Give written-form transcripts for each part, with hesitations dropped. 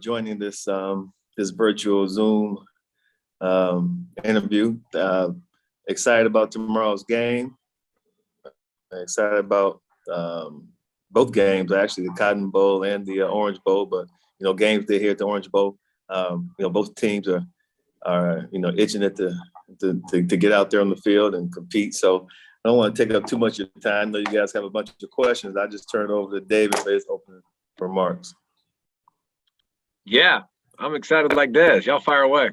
joining this virtual Zoom interview. Excited about tomorrow's game. Excited about both games, actually, the Cotton Bowl and the Orange Bowl. But games they here at the Orange Bowl. Both teams are itching at to get out there on the field and compete. So I don't want to take up too much of your time. I know you guys have a bunch of questions. I just turn it over to David for his opening remarks. Yeah, I'm excited like this. Y'all fire away.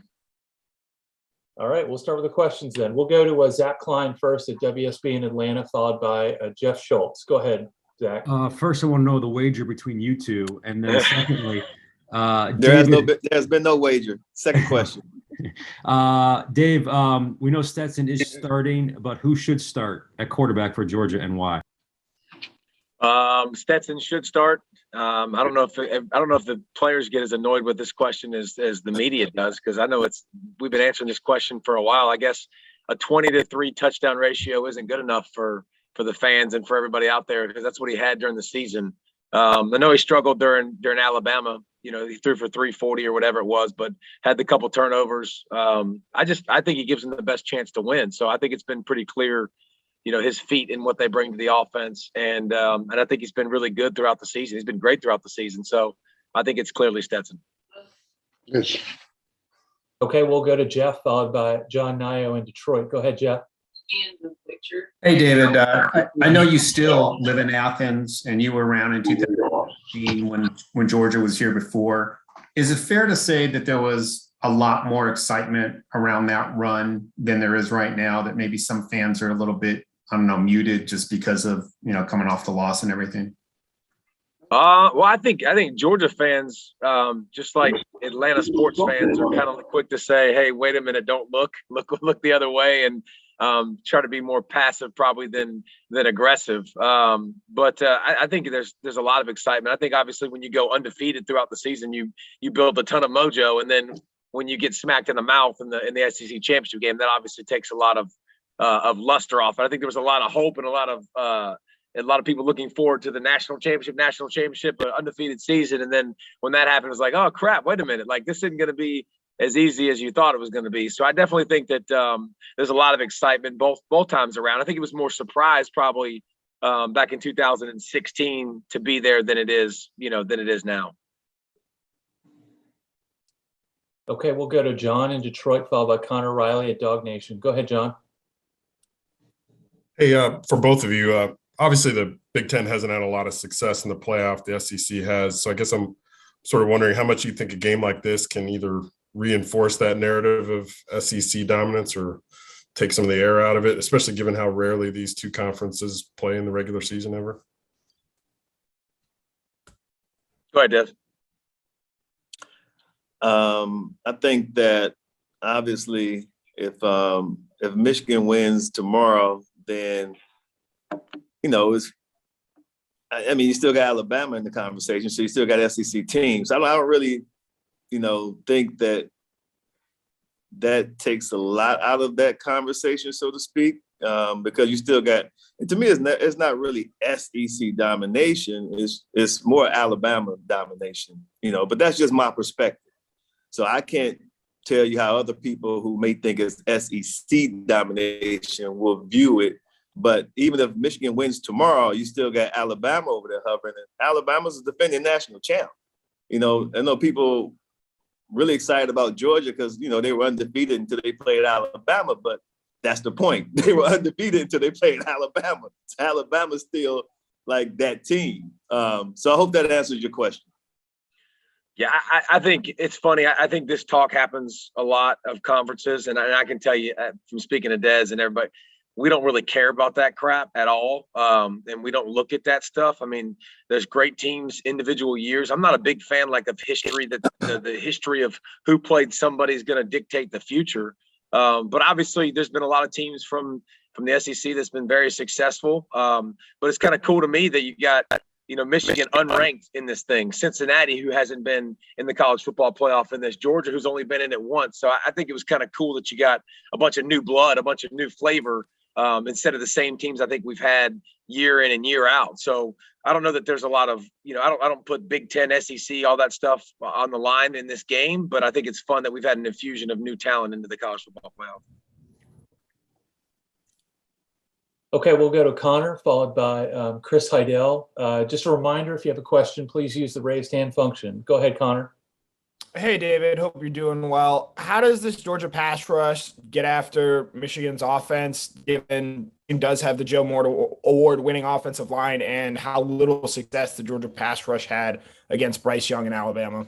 All right, we'll start with the questions then. We'll go to Zach Klein first at WSB in Atlanta, followed by Jeff Schultz. Go ahead, Zach. First, I want to know the wager between you two, and then secondly, there's been no wager. Second question. Dave, we know Stetson is starting, but who should start at quarterback for Georgia and why? Stetson should start. I don't know if the players get as annoyed with this question as the media does, because I know we've been answering this question for a while. I guess a 20-3 touchdown ratio isn't good enough for the fans and for everybody out there, because that's what he had during the season. I know he struggled during Alabama. He threw for 340 or whatever it was, but had the couple turnovers. I think he gives them the best chance to win. So I think it's been pretty clear, his feet and what they bring to the offense. And I think he's been really good throughout the season. He's been great throughout the season. So I think it's clearly Stetson. Yes. Okay, we'll go to Jeff, followed by John Nio in Detroit. Go ahead, Jeff. Hey, David. I know you still live in Athens, and you were around in 2015 when Georgia was here before. Is it fair to say that there was a lot more excitement around that run than there is right now, that maybe some fans are a little bit, muted just because of, coming off the loss and everything? Well, I think Georgia fans, just like Atlanta sports fans, are kind of quick to say, "Hey, wait a minute, don't look the other way," and try to be more passive probably than aggressive. But I think there's a lot of excitement. I think obviously when you go undefeated throughout the season, you build a ton of mojo, and then when you get smacked in the mouth in the SEC championship game, that obviously takes a lot of luster off. And I think there was a lot of hope and a lot of people looking forward to the national championship, an undefeated season. And then when that happened, it was like, oh crap, wait a minute, like this isn't going to be as easy as you thought it was going to be. So I definitely think that there's a lot of excitement both times around. I think it was more surprise probably back in 2016 to be there than it is now. Okay, we'll go to John in Detroit, followed by Connor Riley at Dog Nation. Go ahead, John. Hey, for both of you, obviously the Big Ten hasn't had a lot of success in the playoff. The SEC has. So I guess I'm sort of wondering how much you think a game like this can either reinforce that narrative of SEC dominance or take some of the air out of it, especially given how rarely these two conferences play in the regular season ever. Go ahead, Des. I think that obviously if Michigan wins tomorrow, then you still got Alabama in the conversation, so you still got SEC teams. I don't really think that takes a lot out of that conversation, so to speak, because you still got. And to me, it's not really SEC domination. It's more Alabama domination, But that's just my perspective. So I can't tell you how other people who may think it's SEC domination will view it. But even if Michigan wins tomorrow, you still got Alabama over there hovering. And Alabama's a defending national champ. I know people really excited about Georgia because, they were undefeated until they played Alabama. But that's the point. They were undefeated until they played Alabama. So Alabama's still like that team. So I hope that answers your question. Yeah, I think it's funny. I think this talk happens a lot of conferences, and I can tell you from speaking to Des and everybody, we don't really care about that crap at all, and we don't look at that stuff. I mean, there's great teams, individual years. I'm not a big fan of history, that the history of who played somebody is going to dictate the future. But obviously, there's been a lot of teams from the SEC that's been very successful. But it's kind of cool to me that you got Michigan unranked in this thing, Cincinnati, who hasn't been in the college football playoff in this, Georgia, who's only been in it once. So I think it was kind of cool that you got a bunch of new blood, a bunch of new flavor instead of the same teams I think we've had year in and year out. So I don't know that there's a lot of, I don't put Big Ten, SEC, all that stuff on the line in this game, but I think it's fun that we've had an infusion of new talent into the college football playoff. Okay, we'll go to Connor, followed by Chris Heidel. Just a reminder, if you have a question, please use the raised hand function. Go ahead, Connor. Hey, David. Hope you're doing well. How does this Georgia pass rush get after Michigan's offense, given it does have the Joe Moore Award-winning offensive line, and how little success the Georgia pass rush had against Bryce Young in Alabama?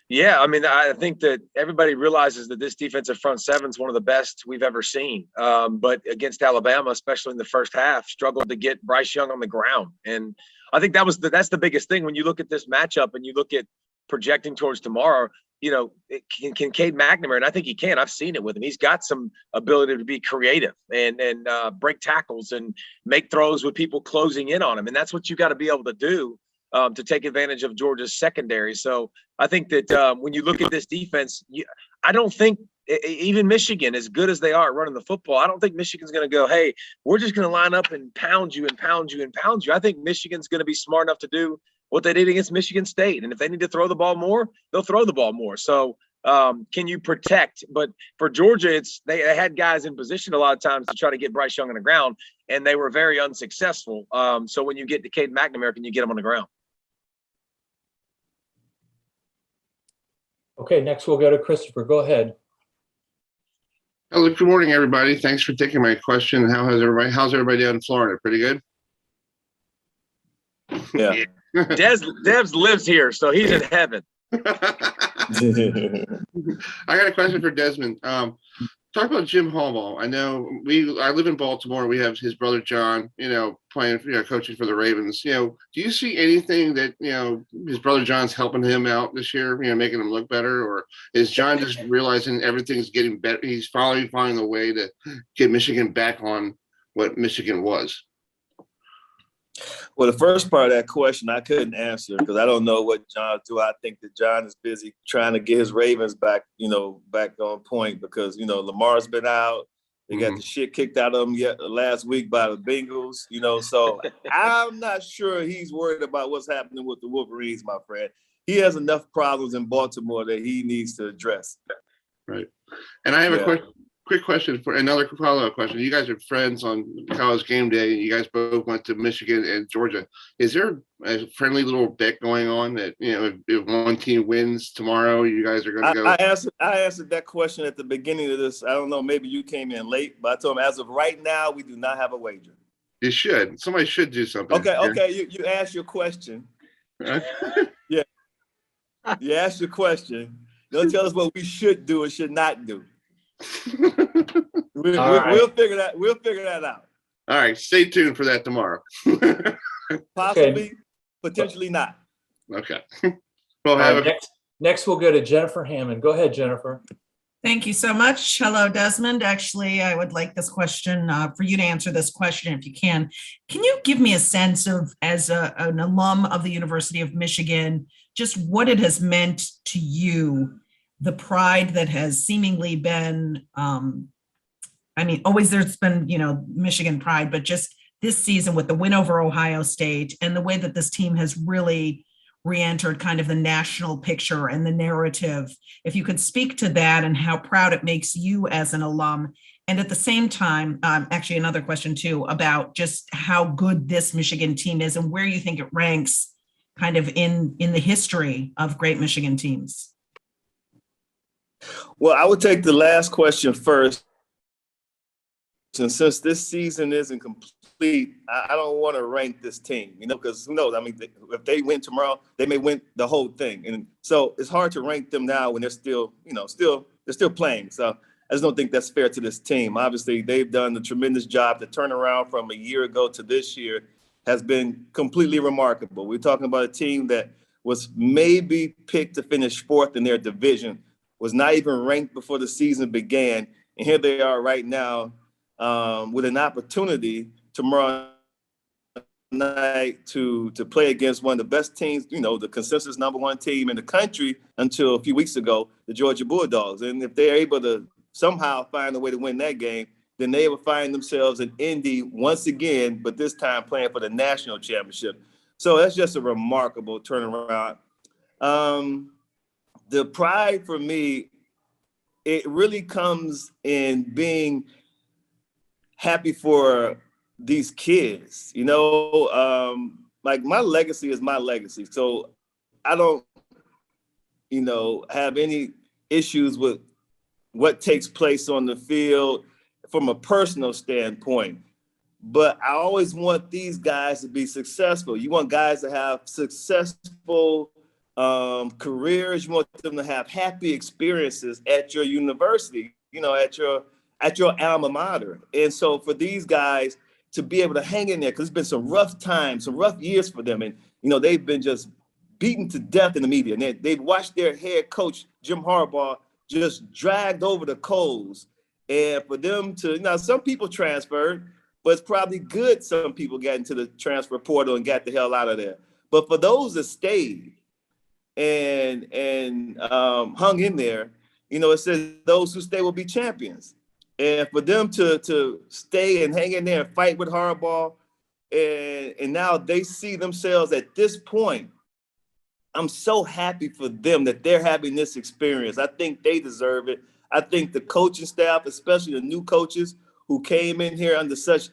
Yeah, I mean, I think that everybody realizes that this defensive front seven is one of the best we've ever seen. But against Alabama, especially in the first half, struggled to get Bryce Young on the ground. And I think that's the biggest thing when you look at this matchup and you look at projecting towards tomorrow. Can Cade McNamara, and I think he can. I've seen it with him. He's got some ability to be creative and break tackles and make throws with people closing in on him. And that's what you got to be able to do to take advantage of Georgia's secondary. So I think that when you look at this defense, I don't think even Michigan, as good as they are at running the football, I don't think Michigan's going to go, hey, we're just going to line up and pound you and pound you and pound you. I think Michigan's going to be smart enough to do what they did against Michigan State. And if they need to throw the ball more, they'll throw the ball more. So can you protect? But for Georgia, they had guys in position a lot of times to try to get Bryce Young on the ground, and they were very unsuccessful. So when you get to Cade McNamara, can you get him on the ground? Okay, next we'll go to Christopher. Go ahead. Hello, good morning, everybody. Thanks for taking my question. How's everybody down in Florida? Pretty good? Yeah. Debs lives here, so he's in heaven. I got a question for Desmond. Talk about Jim Harbaugh. I live in Baltimore. We have his brother John, playing, coaching for the Ravens. Do you see anything that his brother John's helping him out this year? Making him look better, or is John just realizing everything's getting better? He's finally finding a way to get Michigan back on what Michigan was. Well, the first part of that question I couldn't answer because I don't know what John's doing. I think that John is busy trying to get his Ravens back, back on point because, Lamar's been out. They got the shit kicked out of them last week by the Bengals, so I'm not sure he's worried about what's happening with the Wolverines, my friend. He has enough problems in Baltimore that he needs to address. Right. And I have a quick question for another follow-up question. You guys are friends on College Game Day. You guys both went to Michigan and Georgia. Is there a friendly little bet going on that if one team wins tomorrow, you guys are going to go? I answered that question at the beginning of this. I don't know. Maybe you came in late, but I told him as of right now, we do not have a wager. You should. Somebody should do something. Okay. You asked your question. Yeah. You asked your question. Don't tell us what we should do or should not do. We'll figure that out. All right, stay tuned for that tomorrow. Possibly, potentially not. Okay. Well, next we'll go to Jennifer Hammond. Go ahead, Jennifer. Thank you so much. Hello, Desmond. Actually, I would like this question for you to answer this question if you can. Can you give me a sense of, as an alum of the University of Michigan, just what it has meant to you? The pride that has seemingly been, always there's been, Michigan pride, but just this season with the win over Ohio State and the way that this team has really re-entered kind of the national picture and the narrative. If you could speak to that and how proud it makes you as an alum. And at the same time, actually another question too, about just how good this Michigan team is and where you think it ranks kind of in the history of great Michigan teams. Well, I would take the last question first. And since this season isn't complete, I don't want to rank this team, because who knows? I mean, if they win tomorrow, they may win the whole thing. And so it's hard to rank them now when they're still playing. So I just don't think that's fair to this team. Obviously, they've done a tremendous job. The turnaround from a year ago to this year has been completely remarkable. We're talking about a team that was maybe picked to finish fourth in their division, was not even ranked before the season began. And here they are right now with an opportunity tomorrow night to play against one of the best teams, the consensus number one team in the country until a few weeks ago, the Georgia Bulldogs. And if they're able to somehow find a way to win that game, then they would find themselves in Indy once again, but this time playing for the national championship. So that's just a remarkable turnaround. The pride for me, it really comes in being happy for these kids, like my legacy is my legacy. So I don't, have any issues with what takes place on the field from a personal standpoint. But I always want these guys to be successful. You want guys to have successful careers. You want them to have happy experiences at your university, at your alma mater. And so for these guys to be able to hang in there, because it's been some rough times, some rough years for them. And, they've been just beaten to death in the media. And they've watched their head coach, Jim Harbaugh, just dragged over the coals. And for them to, some people transferred, but it's probably good some people got into the transfer portal and got the hell out of there. But for those that stayed and hung in there, it says those who stay will be champions. And for them to stay and hang in there and fight with Harbaugh, and now they see themselves at this point, I'm so happy for them that they're having this experience. I think they deserve it. I think the coaching staff, especially the new coaches who came in here under such,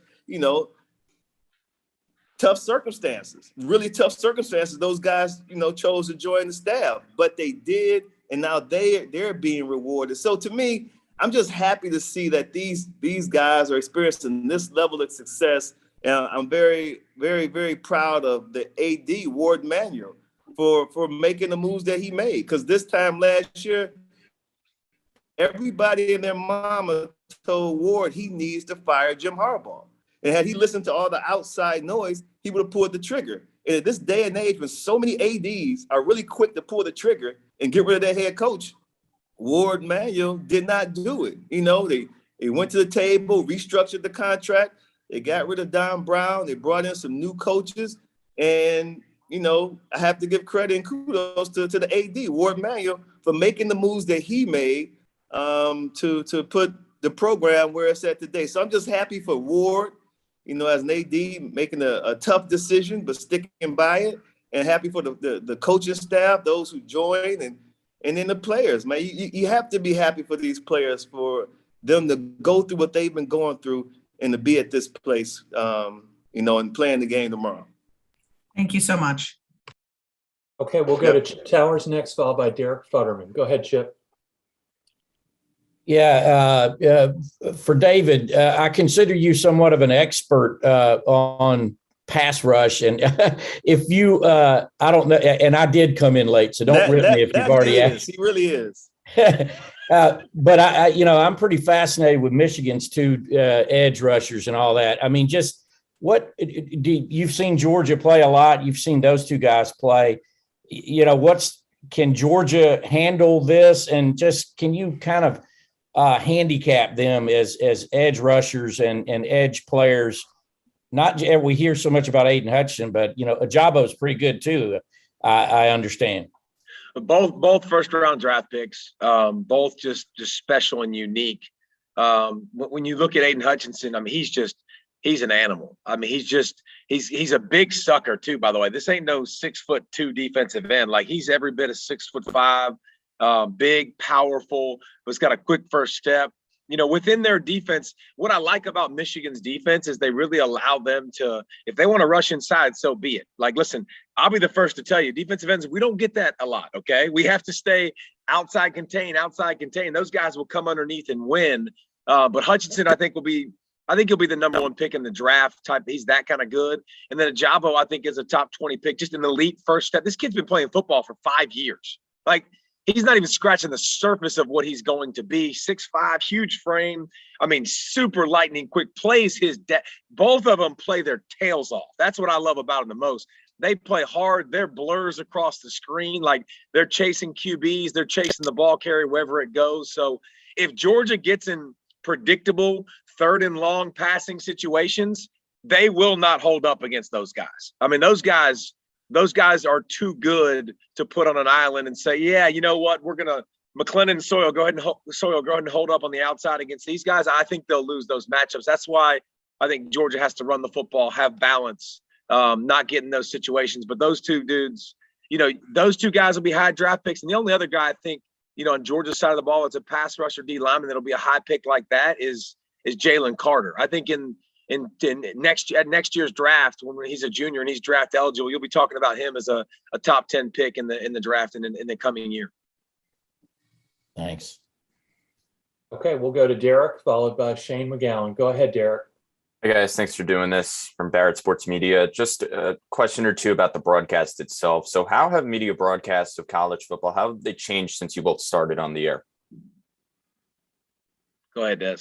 tough circumstances, really tough circumstances, those guys, chose to join the staff, but they did, and now they're being rewarded. So to me, I'm just happy to see that these guys are experiencing this level of success. And I'm very, very, very proud of the AD, Ward Manuel, for making the moves that he made. Because this time last year, everybody and their mama told Ward he needs to fire Jim Harbaugh. And had he listened to all the outside noise, he would have pulled the trigger. And at this day and age, when so many ADs are really quick to pull the trigger and get rid of their head coach, Ward Manuel did not do it. They went to the table, restructured the contract. They got rid of Don Brown. They brought in some new coaches. And, I have to give credit and kudos to the AD, Ward Manuel, for making the moves that he made to put the program where it's at today. So I'm just happy for Ward, as an AD, making a tough decision, but sticking by it. And happy for the coaching staff, those who joined, and then the players, man. You have to be happy for these players, for them to go through what they've been going through and to be at this place, and playing the game tomorrow. Thank you so much. Okay, we'll go to Chip Towers next, followed by Derek Futterman. Go ahead, Chip. Yeah, for David, I consider you somewhat of an expert on pass rush. And if you, I don't know, and I did come in late, so don't rip me if you've already asked. He really is. But I'm pretty fascinated with Michigan's two edge rushers and all that. I mean, just you've seen Georgia play a lot. You've seen those two guys play. Can Georgia handle this? And just can you kind of handicap them as edge rushers and edge players? We hear so much about Aiden Hutchinson, but Ajabo's pretty good too. I understand. Both first round draft picks, both just special and unique. When you look at Aiden Hutchinson, I mean, he's an animal. I mean, he's a big sucker too, by the way. This ain't no 6'2" defensive end. Like, he's every bit of 6'5", big, powerful, but's got a quick first step. Within their defense, what I like about Michigan's defense is they really allow them to, if they want to rush inside, so be it. Like, listen, I'll be the first to tell you, defensive ends, we don't get that a lot, okay? We have to stay outside contain. Those guys will come underneath and win. But Hutchinson, I think he'll be the number one pick in the draft type. He's that kind of good. And then Ajabo, I think, is a top 20 pick, just an elite first step. This kid's been playing football for 5 years. Like, he's not even scratching the surface of what he's going to be. 6'5", huge frame. I mean, super lightning quick, plays both of them play their tails off. That's what I love about them the most. They play hard. They're blurs across the screen. Like, they're chasing QBs. They're chasing the ball carrier wherever it goes. So if Georgia gets in predictable 3rd and long passing situations, they will not hold up against those guys. I mean, those guys are too good to put on an island and say, yeah, you know what, we're gonna McLennan, Sawyer, go ahead and hold up on the outside against these guys. I think they'll lose those matchups. That's why I think Georgia has to run the football, have balance, not get in those situations. But those two dudes, those two guys will be high draft picks. And the only other guy I think, on Georgia's side of the ball, it's a pass rusher D lineman that'll be a high pick like that is Jalen Carter. I think in next year's draft, when he's a junior and he's draft eligible, you'll be talking about him as a top 10 pick in the draft in the coming year. Thanks. Okay, we'll go to Derek, followed by Shane McGowan. Go ahead, Derek. Hey guys, thanks for doing this from Barrett Sports Media. Just a question or two about the broadcast itself. So how have media broadcasts of college football, how have they changed since you both started on the air? Go ahead, Des.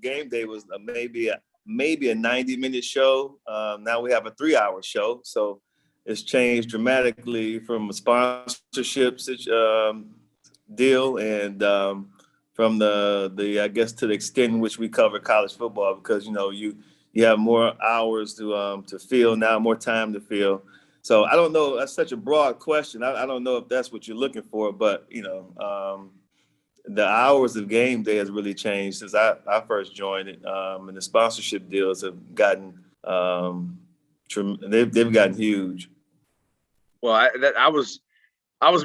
Game day was maybe a 90-minute show. Now we have a 3-hour show. So it's changed dramatically from a sponsorship deal and from the I guess to the extent in which we cover college football, because you have more hours to fill now, more time to fill. So I don't know. That's such a broad question. I don't know if that's what you're looking for, but the hours of game day has really changed since I first joined it, and the sponsorship deals have gotten they've gotten huge. Well, I was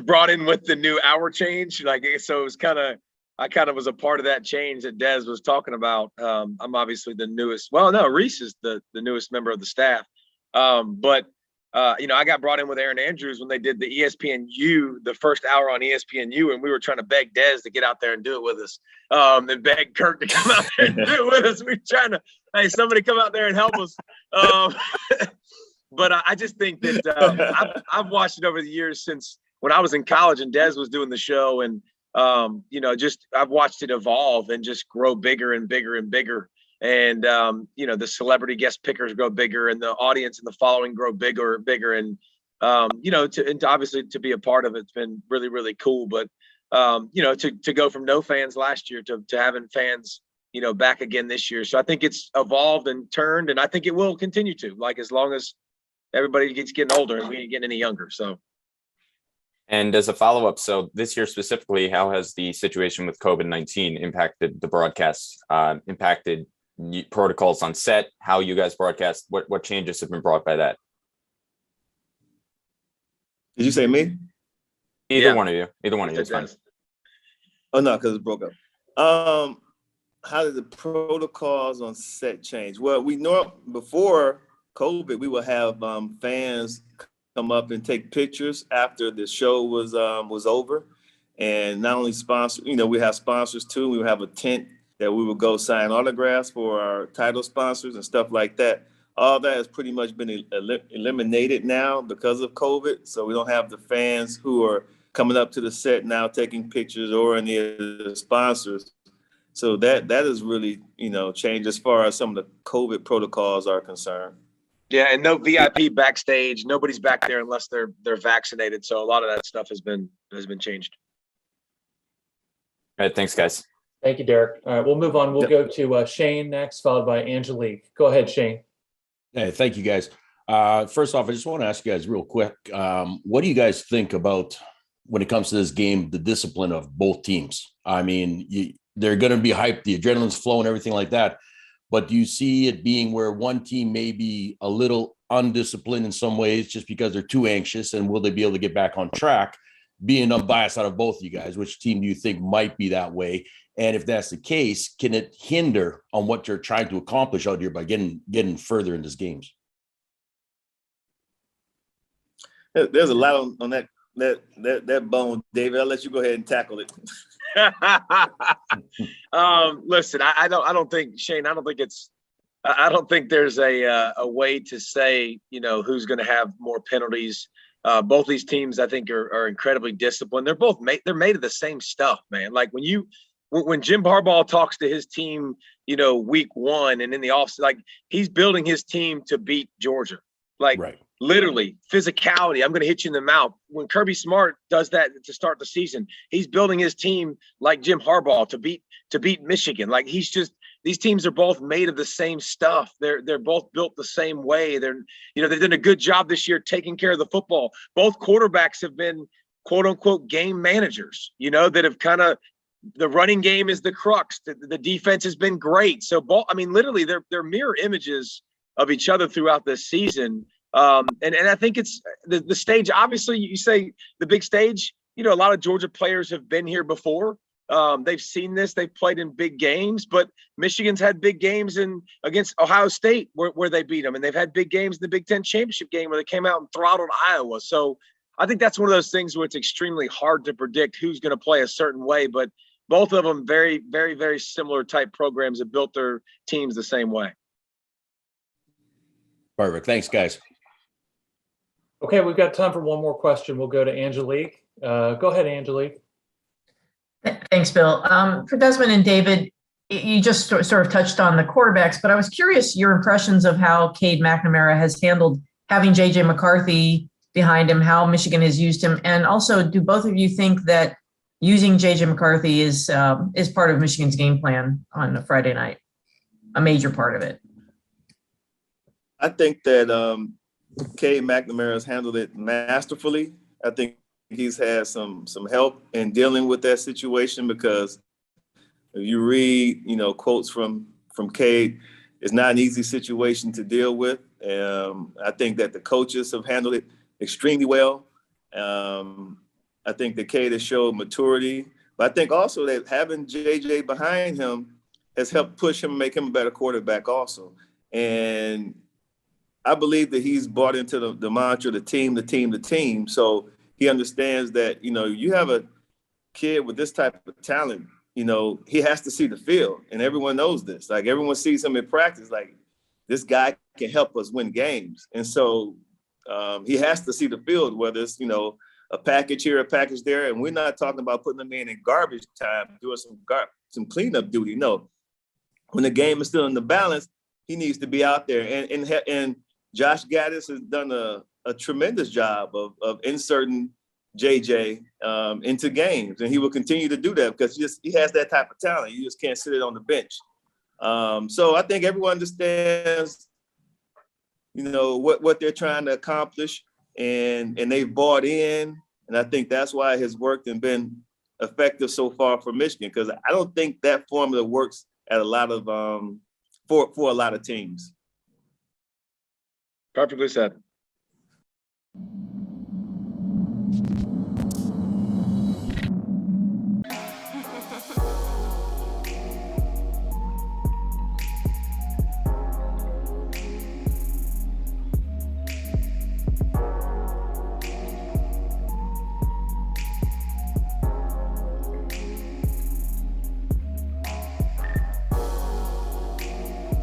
brought in with the new hour change, so it was I kind of was a part of that change that Des was talking about. I'm obviously the newest. Well, no, Reese is the newest member of the staff. But I got brought in with Aaron Andrews when they did the ESPNU, the first hour on ESPNU, and we were trying to beg Des to get out there and do it with us, and beg Kirk to come out there and do it with us. We were trying to, hey, somebody come out there and help us. But I just think that I've watched it over the years since when I was in college and Des was doing the show, and I've watched it evolve and just grow bigger and bigger and bigger. And, the celebrity guest pickers grow bigger and the audience and the following grow bigger and bigger. And, obviously to be a part of it's been really, really cool. But, to go from no fans last year to having fans, back again this year. So I think it's evolved and turned, and I think it will continue to, as long as everybody keeps getting older and we ain't getting any younger. So. And as a follow-up, so this year specifically, how has the situation with COVID-19 impacted the broadcasts, impacted protocols on set, how you guys broadcast? What changes have been brought by that? Did you say me? Either one of you. It's fine. Oh, no, because it broke up. How did the protocols on set change? Well, before COVID, we would have fans come up and take pictures after the show was over, and not only sponsor, we have sponsors too. We would have a tent that we would go sign autographs for our title sponsors and stuff like that. All that has pretty much been eliminated now because of COVID. So we don't have the fans who are coming up to the set now taking pictures or any of the sponsors. So that is really changed as far as some of the COVID protocols are concerned. Yeah, and no VIP backstage. Nobody's back there unless they're vaccinated. So a lot of that stuff has been changed. All right, thanks, guys. Thank you, Derek. All right, we'll move on. We'll go to Shane next, followed by Angelique. Go ahead, Shane. Hey, thank you, guys. First off, I just want to ask you guys real quick, what do you guys think about when it comes to this game, the discipline of both teams? I mean, they're going to be hyped, the adrenaline's flowing, everything like that. But do you see it being where one team may be a little undisciplined in some ways just because they're too anxious, and will they be able to get back on track? Being unbiased out of both of you guys, which team do you think might be that way? And if that's the case, can it hinder on what you're trying to accomplish out here by getting further in these games? There's a lot on that bone, David. I'll let you go ahead and tackle it. Listen, I don't think, Shane, I don't think there's a way to say, who's going to have more penalties. Both these teams, I think, are incredibly disciplined. They're made of the same stuff, man. Like when Jim Harbaugh talks to his team, week one and in the offseason, he's building his team to beat Georgia. Right. Literally physicality. I'm going to hit you in the mouth. When Kirby Smart does that to start the season, he's building his team like Jim Harbaugh to beat Michigan. He's just these teams are both made of the same stuff. They're both built the same way. They've done a good job this year taking care of the football. Both quarterbacks have been quote unquote game managers, that have kind of, the running game is the crux. The defense has been great. So literally they're mirror images of each other throughout this season. And I think it's the stage. Obviously, you say the big stage. A lot of Georgia players have been here before. They've seen this. They've played in big games, but Michigan's had big games against Ohio State where they beat them, and they've had big games in the Big Ten championship game where they came out and throttled Iowa. So I think that's one of those things where it's extremely hard to predict who's going to play a certain way, but both of them very, very, very similar type programs have built their teams the same way. Perfect. Thanks, guys. Okay, we've got time for one more question. We'll go to Angelique. Go ahead, Angelique. Thanks, Bill. For Desmond and David, you just sort of touched on the quarterbacks, but I was curious your impressions of how Cade McNamara has handled having J.J. McCarthy behind him, how Michigan has used him, and also do both of you think that using J.J. McCarthy is part of Michigan's game plan on a Friday night, a major part of it? I think that Cade McNamara has handled it masterfully. I think he's had some help in dealing with that situation, because if you read, quotes from Cade, it's not an easy situation to deal with. I think that the coaches have handled it extremely well. I think that Cade has showed maturity, but I think also that having JJ behind him has helped push him and make him a better quarterback also. And I believe that he's bought into the mantra, the team. So he understands that, you have a kid with this type of talent, he has to see the field, and everyone knows this. Like, everyone sees him in practice, like, this guy can help us win games. And so he has to see the field, whether it's, a package here, a package there. And we're not talking about putting them in garbage time, doing some cleanup duty. No, when the game is still in the balance, he needs to be out there. And Josh Gaddis has done a tremendous job of inserting JJ into games, and he will continue to do that because he has that type of talent. You just can't sit it on the bench. So I think everyone understands, what they're trying to accomplish, and they've bought in, and I think that's why it has worked and been effective so far for Michigan, because I don't think that formula works at a lot of for a lot of teams. Perfectly said.